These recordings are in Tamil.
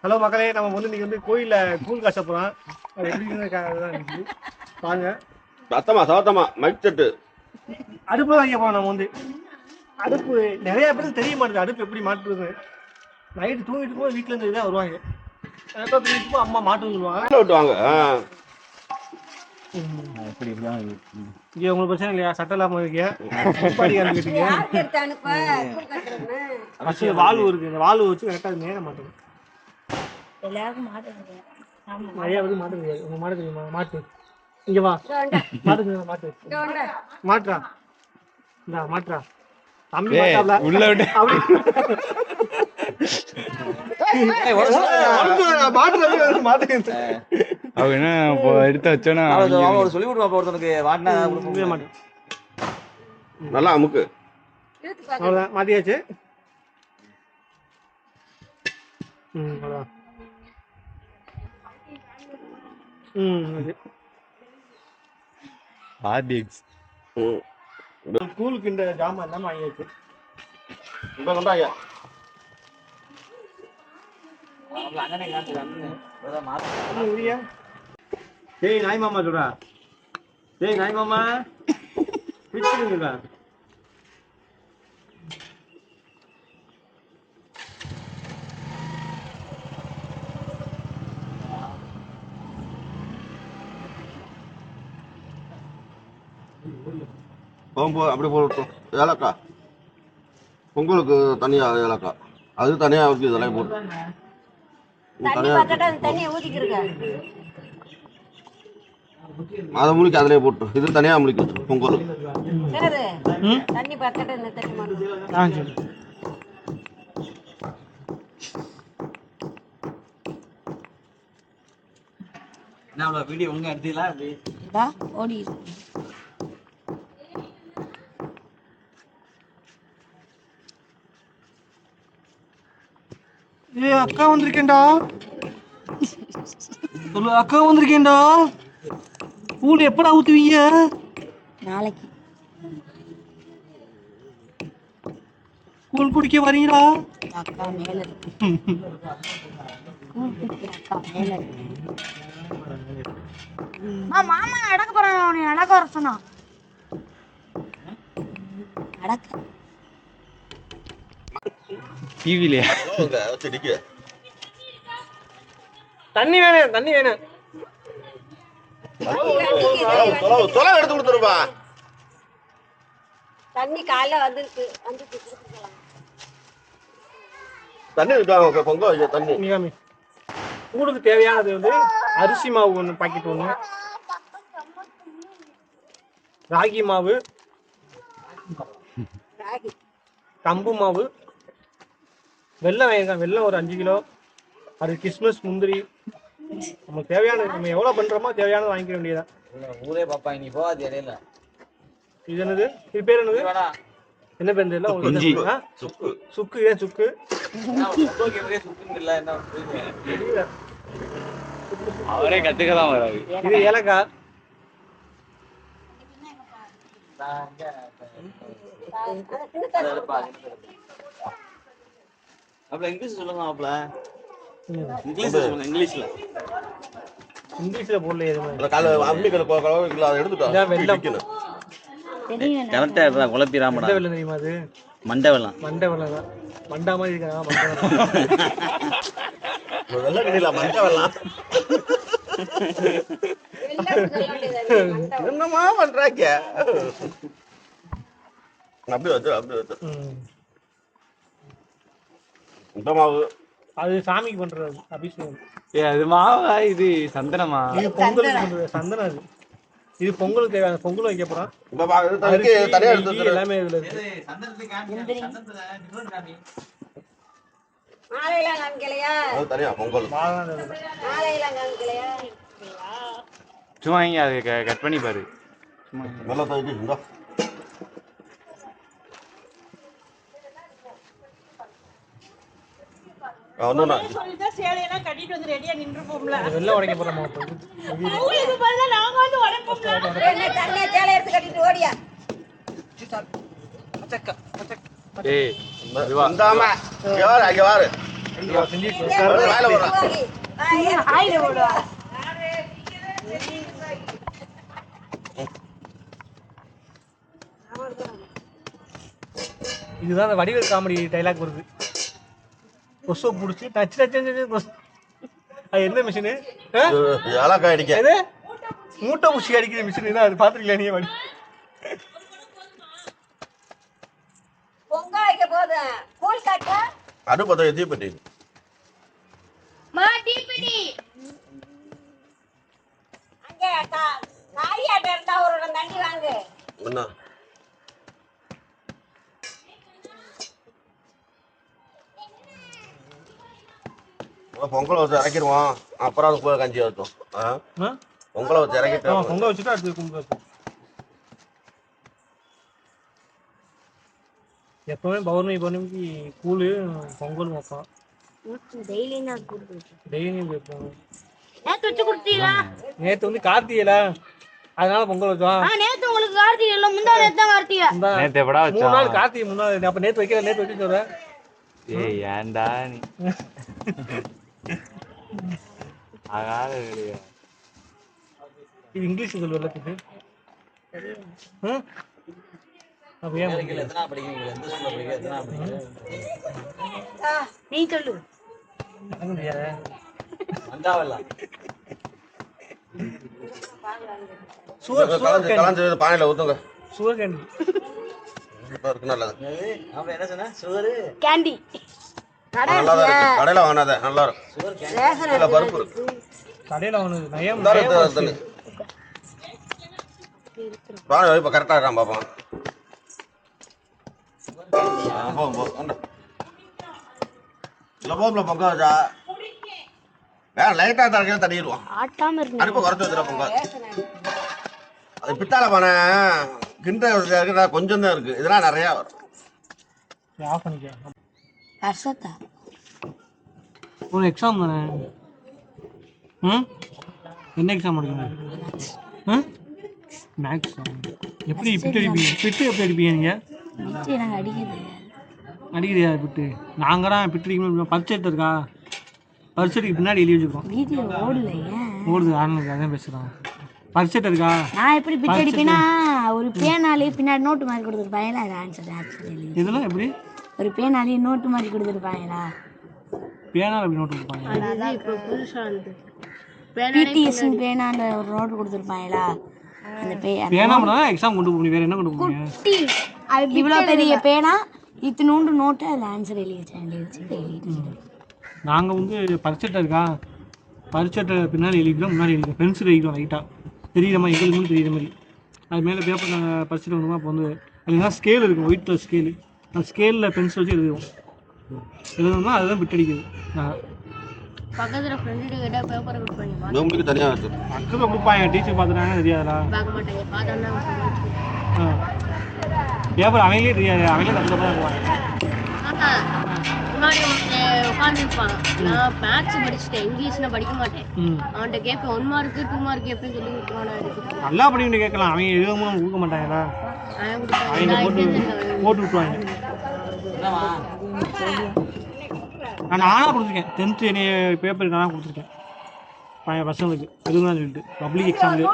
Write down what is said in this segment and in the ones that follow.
ஹலோ மக்களே, நம்ம வந்து இன்னைக்கு வந்து கோயிலில் கூழ் காச போகிறோம். அது எப்படி வாங்க. சத்தமா சத்தமா மைக் செட்டு அடுப்பு வாங்க போகிறோம். நம்ம வந்து அடுப்பு நிறைய பேருக்கு தெரிய மாட்டேங்குது அடுப்பு எப்படி மாட்டுறது. நைட்டு தூங்கிட்டு போது வீட்டில் இருந்து தான் வருவாங்க. எப்போ தூங்கிட்டு போ அம்மா மாட்டு சொல்லுவாங்க. விட்டுவாங்க. இங்கே உங்களுக்கு பிரச்சனை இல்லையா? சட்டம் இல்லாமல் இருக்கீங்க. வாழ்வு இருக்கு. இந்த வாழ்வு வச்சு கரெக்டாக நேர மாட்டேங்குது. எல்லாருக்கும் மாட்டு நிறைய பேருக்கு மாட்ட தெரியாது. உங்க மாட்ட தெரியுமா? மாட்டு இங்க வா. மாட்டு மாட்டு மாட்டுறா. இந்தா மாட்டுறா. தம்பி மாட்டாப்ல உள்ள விட்டு எடுத்து வச்சோன்னா சொல்லி விடுவா ஒருத்தனுக்கு வாட்டினா மாட்டேன். நல்லா அமுக்கு. அவ்வளோதான் மாட்டியாச்சு. அவ்வளோதான். கூழுக்கு இந்த ஜாமான் எல்லாம் வாங்கியாச்சு. இப்ப கொண்டாயா டேய் நாய் மாமா சொல்றா. டேய் நாய் மாமா பிடிச்சிருக்கா? போகும்போது அப்படி போட்டோம். ஏலக்காய் பொங்கலுக்கு தனியா ஏலக்காய் அது தனியா வச்சு இதெல்லாம் போட்டு அதை முழிக்க அதிலே போட்டு இது தனியா முழிக்க பொங்கல். என்ன வீடியோ ஒழுங்கா எடுத்தீங்களா? ஓடி அக்கா வந்திருக்கேன்டா. சொல்லு அக்கா வந்திருக்கேன்டா. கூழ் எப்படா ஊத்துவீங்க? நாளைக்கு கூழ் குடிக்க வரீங்களா? அக்கா மேல அக்கா மேல மாமா நடக்க போறான். அவனை நடக்க வர சொன்னா நடக்க டிவிலையா தண்ணி வேணும், தண்ணி வேணும். தொலை எடுத்து கொடுத்துருப்பா. தண்ணி காலைல வந்துருக்கு. தண்ணி இருக்காங்க பொங்கல் வைக்க தண்ணி. கூழுக்கு தேவையானது வந்து அரிசி மாவு ஒன்று பாக்கெட் ஒன்று, ராகி மாவு, கம்பு மாவு, வெல்லம் வாங்கிருக்காங்க. வெல்லம் ஒரு 5 கிலோ, அது கிஸ்மிஸ் முந்திரி. நமக்கு தேவையானது நம்ம எவ்வளோ பண்ணுறோமோ தேவையானது வாங்கிக்க வேண்டியதான். ஊரே பாப்பா நீ போகாது இடையில. இது என்னது? இது பேர் என்னது? என்ன பேர் தெரியல உங்களுக்கு? சுக்கு. சுக்கு. ஏன் சுக்கு? அவரே கத்துக்கதான் வராது. இது ஏலக்காய். இங்கிலீஷ் சொல்லுங்க மாப்ள. இங்கிலீஷ்ல சொல்லுங்க. இங்கிலீஷ்ல போடல எதுவுமே. கால அம்பிக்கல கோகல அதை எடுத்துட்டா. வெல்லம். கரெக்டா இருக்கா? குழப்பிராமடா. வெல்லம் தெரியுமா? அது மண்டை வெல்லம். மண்டை வெல்லம் தான். மண்டா மாதிரி இருக்கா? மண்டை வெல்லம் கிடையில மண்டை வெல்லம். என்னமா பண்றாங்க? அப்படி வச்சு இந்த மாவு அது சாமிக்கு பண்றது அபிஷேகம். அது மாவா? இது சந்தனமா? இது பொங்கலுக்கு பண்றது சந்தனம். அது இது பொங்கலுக்கு தேவையான பொங்கல் வைக்க போறோம். தனியா எடுத்து எல்லாமே இதுல இருக்கு. தனியா பொங்கல் சும்மா இங்க அது கட் பண்ணி பாரு. நல்லா தயிர் இந்த வெள்ளம் உடைக்க போறோம். ஏய் இந்தாம யாரு வாயில போடுறா. ஆயில போடுவா. இதுதான் அந்த வடிவேல் காமெடி டைலாக் வருது. கொசு பிடிச்சி டச்சு டச்சு கொசு. அது என்ன மிஷினு? ஏலக்காய் அடிக்க. எது மூட்டை பூச்சி அடிக்கிற மிஷின் தான். அது பார்த்துருக்கீங்களா நீங்க? வடி பொங்க வைக்க போது கூழ் காட்ட அடுப்பு பத்த தீப்பெட்டி. மாட்டிப்பிடி அங்கே காரியாட்ட இருந்தா ஒரு தண்ணி வாங்கு. என்ன பொங்கலை வச்சு இறக்கிடுவோம். அப்புறம் அது போய் கஞ்சி வைத்தோம். பொங்கலை வச்சு இறக்கிட்டு பொங்க வச்சுட்டு அடுத்து கும்பிட்டு வைப்போம். எப்பவுமே பௌர்ணமிக்கு கூழ் பொங்கல் வைப்போம். டெய்லியும் நான் கொடுத்துருக்கேன். டெய்லியும் வைப்போம். நேத்து வச்சு கொடுத்தீங்களா? நேற்று வந்து கார்த்திகைல, அதனால பொங்கல் வச்சோம். நேத்து உங்களுக்கு கார்த்திகை இல்ல, முந்தா நேத்து தான் கார்த்திகை. நேத்து எப்படா 3 வச்சோம்? நாள் கார்த்திகை, 3 நாள். அப்ப நேற்று வைக்கல, நேற்று வச்சு சொல்றேன். ஏய் ஏன்டா நீ ஆகாத வெளியே. இது இங்கிலீஷ் சொல்லுவ எல்லாத்துக்கு. அப்ப ஏன் எத்தனா படிக்கிறீங்க? எந்த ஸ்கூல்ல படிக்கிறீங்க? எத்தனா படிக்கிறீங்க? நீ சொல்லு. வந்தாவல்ல. கலந்து பானையில ஊத்துங்க. சுகர் கேண்டி இருக்கு நல்லது. அவன் என்ன சொன்னா? Sugar candy. நல்லா தான் இருக்கு. கடையில வாங்காத, நல்லா இருக்கும். Sugar candy. இதுல பருப்பு இருக்கு. கடையில வாங்கினது நயம். பானை வைப்ப கரெக்டா இருக்கான் பாப்போம். பொங்க வச்சா வேற லைட்டா தரக்கையில தண்ணிடுவோம். ஆட்டாம இருக்கு. அடுப்பு குறைச்சி வச்சுட பொங்க. அது பித்தால பானை கிண்ட கொஞ்சம் தான் இருக்கு. இதெல்லாம் நிறைய வரும். ஆஃப் பண்ணிக்க. வருஷத்தா ஒரு எக்ஸாம் தானே. என்ன எக்ஸாம் எடுக்கணும்? மேக்ஸ். எப்படி பிட்டு அடிப்பீங்க? பிட்டு எப்படி அடிப்பீங்க நீங்கள்? நாங்கள் அடிக்கிறது அடிக்கிறியா பிட்டு? நாங்கள் தான் பிட்டு அடிக்கணும். பரிச்சைட்டு இருக்கா? பரிச்சைக்கு பின்னாடி எழுதி வச்சுருக்கோம். வீடியோ ஓடலையே. ஓடுது, ஆனதுக்கு அதான் பேசுகிறோம். பரிச்சைட்டு இருக்கா? நான் எப்படி பிட்டு அடிப்பேன்னா, ஒரு பேனாலே பின்னாடி நோட்டு மாதிரி கொடுத்துருப்பாங்களா, அது ஆன்சர். இதெல்லாம் எப்படி? ஒரு பேனாலே நோட்டு மாதிரி கொடுத்துருப்பாங்களா? பேனால் எப்படி நோட்டு கொடுப்பாங்க? பிடிஎஸ் பேனால ஒரு நோட்டு கொடுத்துருப்பாங்களா? அந்த பேனா மட்டும் எக்ஸாம் கொண்டு போக முடியும். வேற என்ன கொண்டு போவீங்க? இவ்வளோ பெரிய பேனா, இத்தினூண்டு நோட்டு, அதில் ஆன்சர் எழுதி. நாங்கள் வந்து பரிச்சட்டை இருக்கா? பரிச்சட்டை பின்னாடி எழுதிக்கிறோம், முன்னாடி எழுதிக்கிறோம். பென்சில் எழுதிக்கிறோம் லைட்டாக தெரியுற மாதிரி, எங்களுக்கு தெரியுற மாதிரி. அது மேலே பேப்பர் நாங்கள் பரிச்சட்டை ஒன்றுமா இப்போ வந்து அதுனா ஸ்கேல் இருக்கும், ஒயிட் கலர் ஸ்கேலு. அந்த ஸ்கேலில் பென்சில் வச்சு எழுதுவோம். எழுதணும்னா அதுதான் பிட் அடிக்குது. பக்கத்தில் ஃப்ரெண்டு கிட்ட பேப்பரை கொடுப்பாங்க. நோம்புக்கு தனியாக வச்சு பக்கத்தில் கொடுப்பாங்க. டீச்சர் பார்த்துட்டாங்கன்னா தெரியாதா? பார்க்க மாட்டாங்க. பார்த்தோன்னா பேப்பர் அவங்களே தெரியாது. அவங்களே தப்பு தான் இருக்குவாங்க. முன்னாடி உட்காந்துருப்பான். நான் மேக்ஸ் படிச்சுட்டேன், இங்கிலீஷ்ல படிக்க மாட்டேன். அவன்கிட்ட கேட்பேன் 1 மார்க்கு 2 மார்க்கு எப்படி சொல்லி கொடுத்துருவானா? நல்லா படிக்கிட்டு கேட்கலாம். அவங்க எழுதவும் கொடுக்க மாட்டாங்களா? அவங்க போட்டு விட்டுருவாங்க. நான் நானாக கொடுத்துருக்கேன். 10th பேப்பர் நானாக கொடுத்துருக்கேன் பசங்களுக்கு. எதுவும் சொல்லிட்டு பப்ளிக் எக்ஸாம்லேயே.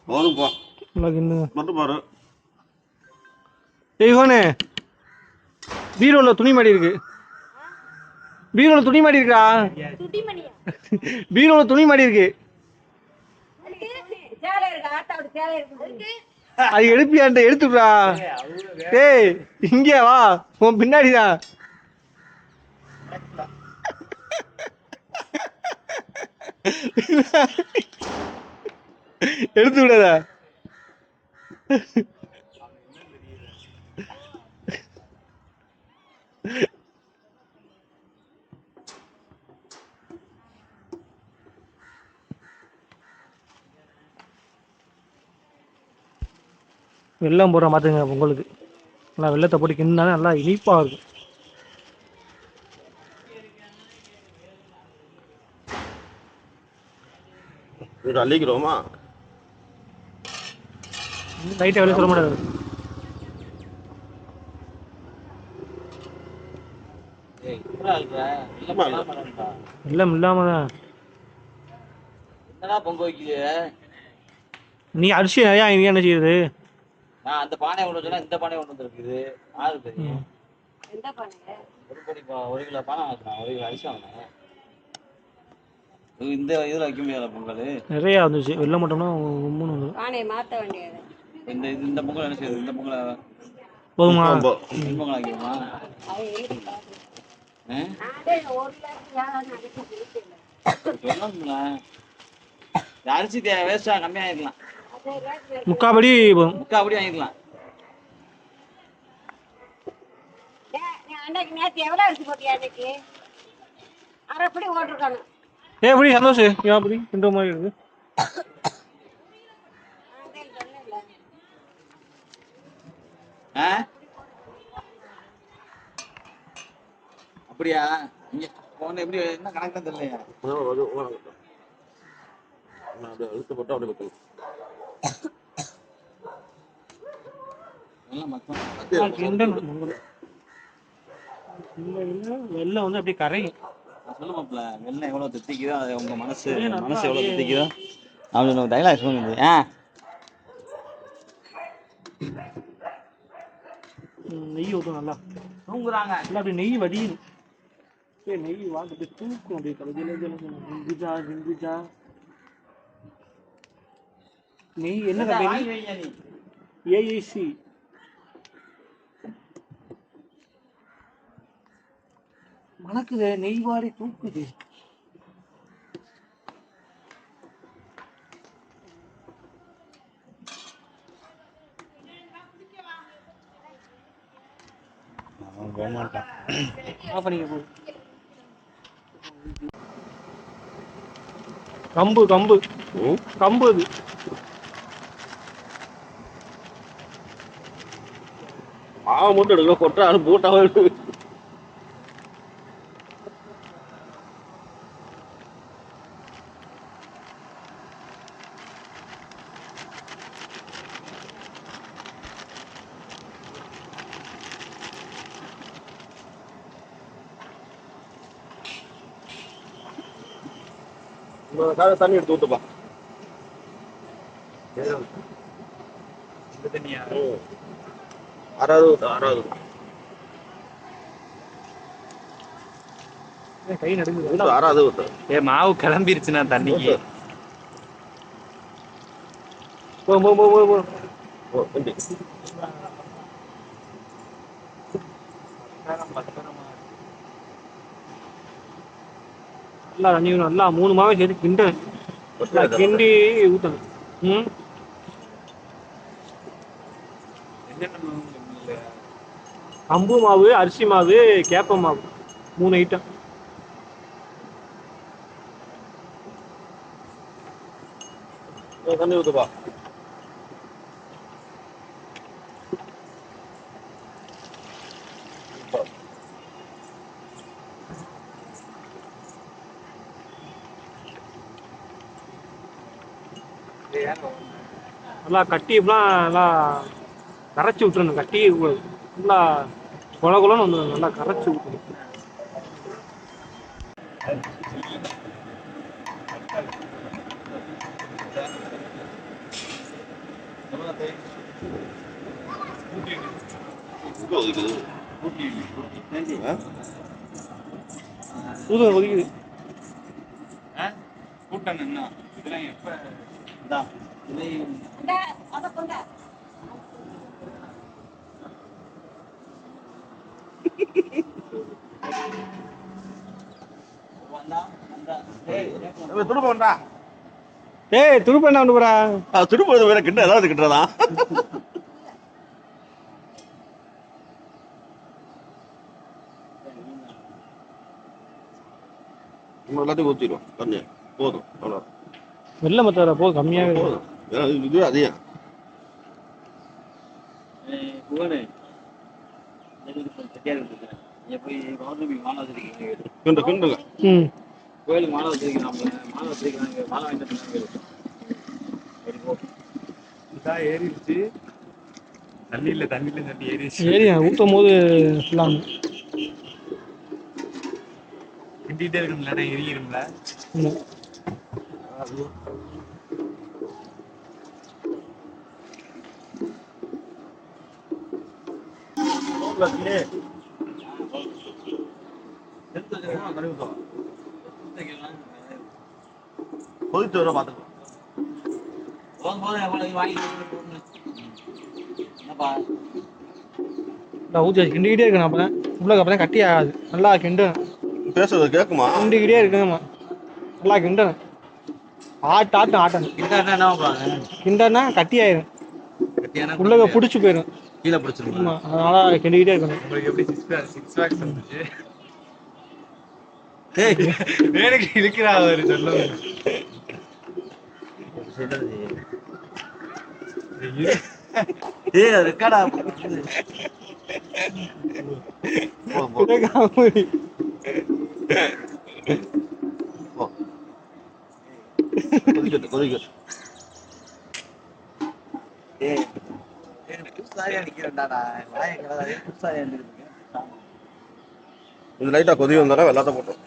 போதும்பா மட்டும் பாரு. ஏய்கோனே, பீரோவில் துணி மாடி இருக்கு. பீரோவில் துணி மாடி இருக்கா? பீரோவில் துணி மாடி இருக்கு. அது எடுப்பியான்ட்ட எடுத்துடுறா. டேய் இங்கே வா, உன் பின்னாடிதான். எடுத்து விடாதா? வெல்லம் போடுற மாட்டுங்க பொங்கலுக்கு. நல்லா வெள்ளத்தை போட்டு கிண்டினா நல்லா இனிப்பாக இருக்கும். இது அள்ளிக்கிறோமா? லைட்டாக வெளியே சொல்ல முடியாது. ஏய் என்னடா இருக்கிற வெல்லம் இல்லாமல் தான். என்னடா பொங்க வைக்குது? நீ அரிசி நிறையா இங்கே என்ன செய்யுது? நான் அந்த பானை கொண்டு வந்தேன்னா இந்த பானை கொண்டு வந்துருக்குது. ஆறு தெரியும். எந்த பண்ணுங்க ஒரு படி 1 கிலோ பானை வாங்கினேன், 1 கிலோ அரிசி வாங்கினேன். இந்த இதில் வைக்க முடியாத பொங்கல். நிறையா வந்துச்சு. வெல்லம் மட்டும்னா 3 வந்துடும். பானையை மாற்ற வேண்டியது. இந்த பொங்கல் என்ன செய்யுது? இந்த பொங்கலை போதுமா? பொங்கல் ஆக்கிடுமா? சொல்லணுங்களேன். அரிசி வேஸ்டா கம்மியாக ஆகிக்கலாம். முக்காபடி போதும். முக்காபடி வாங்கிக்கலாம். அன்னைக்கு நேற்று எவ்வளோ அரிசி போட்டியா? அன்னைக்கு அரைப்படி ஓட்டிருக்கானு. எப்படி சந்தோஷம்? ஏன் அப்படி இந்த மாதிரி இருக்கு? அப்படியா? இங்க போன எப்படி என்ன கணக்கு தான் தெரியலையா? அப்படியே இழுத்து போட்டு அப்படியே வைக்கணும். வெள்ளம் வந்து அப்படியே கரையும். சொல்லுமாப்ல வெள்ளம் எவ்வளவு தித்திக்குதோ அது உங்க மனசு எவ்வளவு தித்திக்குதோ அப்படின்னு டைலாக் சொல்லுங்க. நெய் ஊற்றும் நல்லா. தூங்குறாங்க. இல்லை அப்படி நெய் வடியும். நெய் வாங்கிட்டு தூக்கும் அப்படியே ஜிங்குஜா ஜிங்குஜா. நெய் என்ன கம்பெனி? ஏஐசி. மணக்குது, நெய் வாடி தூக்குது. கம்பு கம்பு கம்பு அது. மாவை மட்டும் எடுக்க கொட்டை அது போட்டாவே இருக்கு. தண்ணி எடுத்து ஊத்துப்பா. ஆறாவது கை நடுங்குது. ஆறாவது மாவு கிளம்பிருச்சுண்ணா தண்ணிக்கு. போ போ போ போ. நல்லா தண்ணி வேணும். நல்லா 3 மாவை சேர்த்து கிண்டி ஊற்றணும். கம்பு மாவு, அரிசி மாவு, கேப்ப மாவு 3 ஐட்டம். தண்ணி ஊத்துப்பா. நல்லா கட்டிலாம் நல்லா கரைச்சி விட்டுறணும். கட்டி நல்லா கொல கொலன்னு வந்துடும். நல்லா கரைச்சி விட்டுணும். ஊதும் ஒதுக்குது. கூட்டம் என்ன இதெல்லாம் எப்ப துடுப்பு வேண்டா ஏய் துருப்பு என்ன பண்ண போறா? துடுப்பு வேற கிட்ட ஏதாவது கிட்டதா நம்ம எல்லாத்தையும் ஊற்றிடும் தண்ணி போதும் அவ்வளோ வெள்ளை மத்த வர போது கம்மியாவே இருக்கு. போதும் ஏன்னா இதுவே அதிகம் புகழே செட்டியார் இருக்கிறேன் நீங்க போய் பௌர்ணமி மாலை வச்சிருக்கீங்க கிண்டு கிண்டுங்க ம் கோயிலுக்கு மாலை வச்சிருக்கிறாங்க மாலை வச்சிருக்கிறாங்க மாலை வாங்கிட்டு இதான் ஏறிடுச்சு. தண்ணியில் தண்ணி ஏறிடுச்சு. சரி ஊற்றும் போது ஃபுல்லாக கிண்டிகிட்டே இருக்கணும்ல, நான் எரியிரும்ல. கொதித்து வர பார்த்துக்கலாம் என்னப்பா ஊற்றி கிண்டிக்கிட்டே இருக்கணும். அப்போ உள்ள அப்போ கட்டி ஆகாது. நல்லா கிண்டணும். பேசுறது கேட்குமா கிண்டிக்கிட்டே இருக்கணுமா, நல்லா கிண்டணும். ஆட்டணும் கிண்டனா கட்டி ஆயிரும், உள்ளக பிடிச்சி போயிடும். கீழே பிடிச்சிருமா? ஆமாம், அதனால கிண்டிக்கிட்டே இருக்கணும். உங்களுக்கு எப்படி சிக்ஸ் பேக்ஸ் வந்துச்சு? வேலைக்கு இழுக்கிறா அவரு சொல்லுங்க. ரெக்கார்டா கொதிக்கட்டு கொதிக்கட்டு புதுசாரியா நிக்கிறேன்டாடா புதுசாரியா நிக்கிறேன். இது லைட்டாக கொதி வந்தாலும் வெள்ளாத்த போட்டோம்